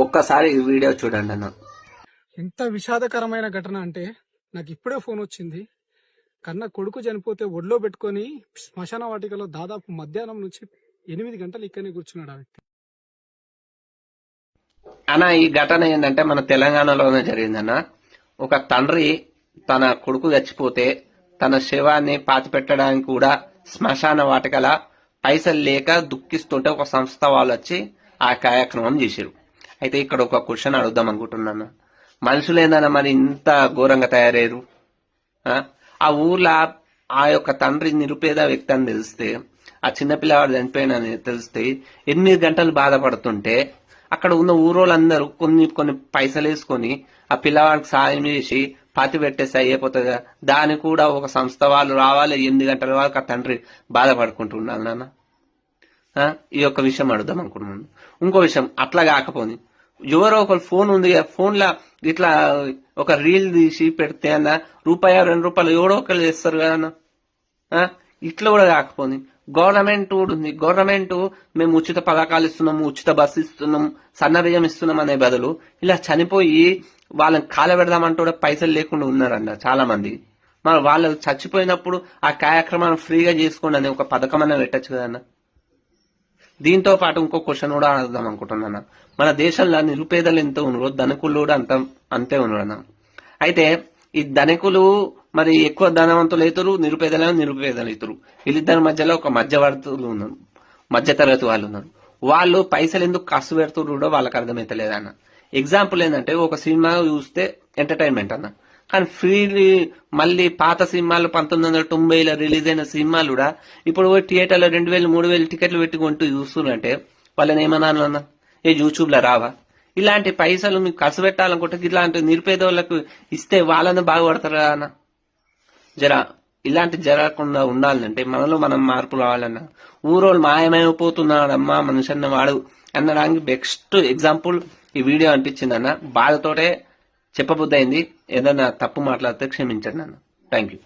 ఒక్కసారి ఈ వీడియో చూడండి అన్న. ఎంత విషాదకరమైన ఘటన అంటే నాకు ఇప్పుడే ఫోన్ వచ్చింది. కన్న కొడుకు చనిపోతే ఒడిలో పెట్టుకొని శ్మశాన వాటికలో దాదాపు మధ్యాహ్నం నుంచి 8 గంటలు ఇక్కడనే కూర్చున్నాడు ఆ వ్యక్తి. అన్న, ఈ ఘటన ఏంటంటే మన తెలంగాణలోనే జరిగిందన్న. ఒక తండ్రి తన కొడుకు చచ్చిపోతే తన శవాన్ని పాతిపెట్టడానికి కూడా శ్మశాన వాటికల పైసలు లేక దుఃఖిస్తుంటే ఒక సంస్థ వాళ్ళు వచ్చి ఆ కార్యక్రమం చేశారు. అయితే ఇక్కడ ఒక క్వశ్చన్ అడుగుదాం అనుకుంటున్నాను. మనుషులు ఏందన్నా మరి ఇంత ఘోరంగా తయారయ్యారు? ఆ ఊర్లో ఆ యొక్క తండ్రి నిరుపేద వ్యక్తి అని తెలిస్తే, ఆ చిన్నపిల్లవాడు చనిపోయినని తెలిస్తే 8 గంటలు బాధపడుతుంటే అక్కడ ఉన్న ఊరోళ్ళందరూ కొన్ని పైసలు వేసుకొని ఆ పిల్లవాడికి సాయం చేసి పాతి పెట్టేస్తే అయిపోతుంది. దానికి కూడా ఒక సంస్థ వాళ్ళు రావాలి. 8 గంటల వరకు ఆ తండ్రి బాధపడుకుంటున్నాను నాన్న. ఈ యొక్క విషయం అడుగుదాం అనుకున్నాను. ఇంకో విషయం, అట్లా కాకపోని ఎవరో ఒకరు ఫోన్ ఉంది, ఫోన్లో ఇట్లా ఒక రీల్ తీసి పెడితే అన్న ₹1 2 ఎవడో ఒకరు చేస్తారు కదా. ఇట్లా కూడా కాకపోని గవర్నమెంట్ కూడా ఉంది. గవర్నమెంట్ మేము ఉచిత పథకాలు ఇస్తున్నాము, ఉచిత బస్సు ఇస్తున్నాం, సన్న బియ్యం ఇస్తున్నాం అనే బదులు ఇలా చనిపోయి వాళ్ళని కాలబెడదామంటే కూడా పైసలు లేకుండా ఉన్నారన్న చాలా మంది. మరి వాళ్ళు చచ్చిపోయినప్పుడు ఆ కార్యక్రమాన్ని ఫ్రీగా చేసుకోండి అనే ఒక పథకం అన్న పెట్టచ్చు కదన్న. దీంతో పాటు ఇంకో క్వశ్చన్ కూడా అడుగుదాం అనుకుంటున్నాను. మన దేశంలో నిరుపేదలు ఎంత ఉన్నారు, ధనికులు కూడా అంతే ఉన్నారు. అయితే ఈ ధనికులు మరి ఎక్కువ ధనవంతులు అవుతారు, నిరుపేదలు అవుతారు. వీళ్ళిద్దరి మధ్యలో ఒక మధ్యవర్తులు ఉన్నారు, మధ్యతరగతి వాళ్ళు ఉన్నారు. వాళ్ళు పైసలు ఎందుకు ఖర్చు పెడుతున్నారు కూడా వాళ్ళకి అర్థమైతలేదన్న. ఎగ్జాంపుల్ ఏంటంటే, ఒక సినిమా చూస్తే ఎంటర్టైన్మెంట్ అన్న, కానీ ఫ్రీ మళ్ళీ పాత సినిమాలు 1990లో రిలీజ్ అయిన సినిమాలు కూడా ఇప్పుడు థియేటర్లో 2000 3000 టికెట్లు పెట్టి కొంటూ చూస్తున్నారంటే వాళ్ళని ఏమన్నాను అన్న, యూట్యూబ్ లో రావా? ఇలాంటి పైసలు మీకు ఖర్చు పెట్టాలనుకుంటే ఇట్లాంటి నిరుపేద వాళ్ళకు ఇస్తే వాళ్ళని బాగుపడతారు కదా అన్న. ఇలాంటి జరగకుండా ఉండాలంటే మనలో మనం మార్పు రావాలన్నా. ఊరోళ్ళు మాయమైపోతున్నాడమ్మా మనిషి అన్న వాడు అనడానికి బెస్ట్ ఎగ్జాంపుల్ ఈ వీడియో అనిపించింది అన్న. బాధతోటే చెప్పబుద్దయింది. ఏదన్నా తప్పు మాట్లాడితే క్షమించండి అన్న. Thank you.